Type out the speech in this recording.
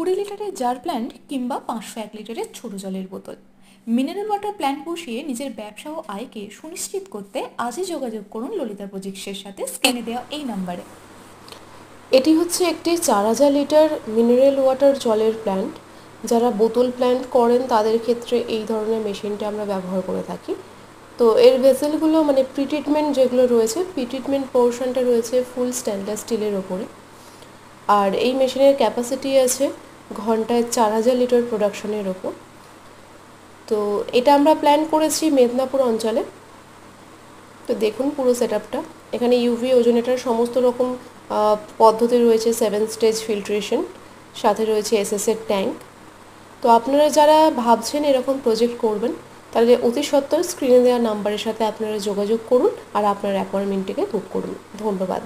20 লিটারের jar plant কিংবা 501 লিটারের ছোট জলের বোতল, মিনারেল ওয়াটার প্ল্যান্ট বসিয়ে নিজের ব্যবসা ও আয়কে সুনিশ্চিত করতে আজই যোগাযোগ করুন ললিতা প্রজেক্টসের সাথে স্ক্রিনে দেওয়া এই নাম্বারে। এটি হচ্ছে একটি 4000 লিটার মিনারেল ওয়াটার জলের প্ল্যান্ট। যারা বোতল প্ল্যান্ট করেন তাদের ক্ষেত্রে এই ধরনের মেশিনটা আমরা ব্যবহার করে থাকি। তো এর ভেসেলগুলো মানে প্রিট্রিটমেন্ট যেগুলো রয়েছে, প্রিট্রিটমেন্ট পোর্শনটা রয়েছে ফুল স্টেনলেস স্টিলের ওপরে। আর এই মেশিনের ক্যাপাসিটি আছে ঘন্টায় 4000 লিটার প্রোডাকশনের ওপর। তো এটা আমরা প্ল্যান করেছি মেদিনীপুর অঞ্চলে। তো দেখুন পুরো সেটআপটা। এখানে ইউভি ওজোনেটার সমস্ত রকম পদ্ধতি রয়েছে, 7 স্টেজ ফিল্ট্রেশন, সাথে রয়েছে এসএসের ট্যাঙ্ক। তো আপনারা যারা ভাবছেন এরকম প্রজেক্ট করবেন, তাহলে অতি সত্বর স্ক্রিনে দেওয়া নাম্বারের সাথে আপনারা যোগাযোগ করুন আর আপনার অ্যাপয়েন্টমেন্টটিকে বুক করুন। ধন্যবাদ।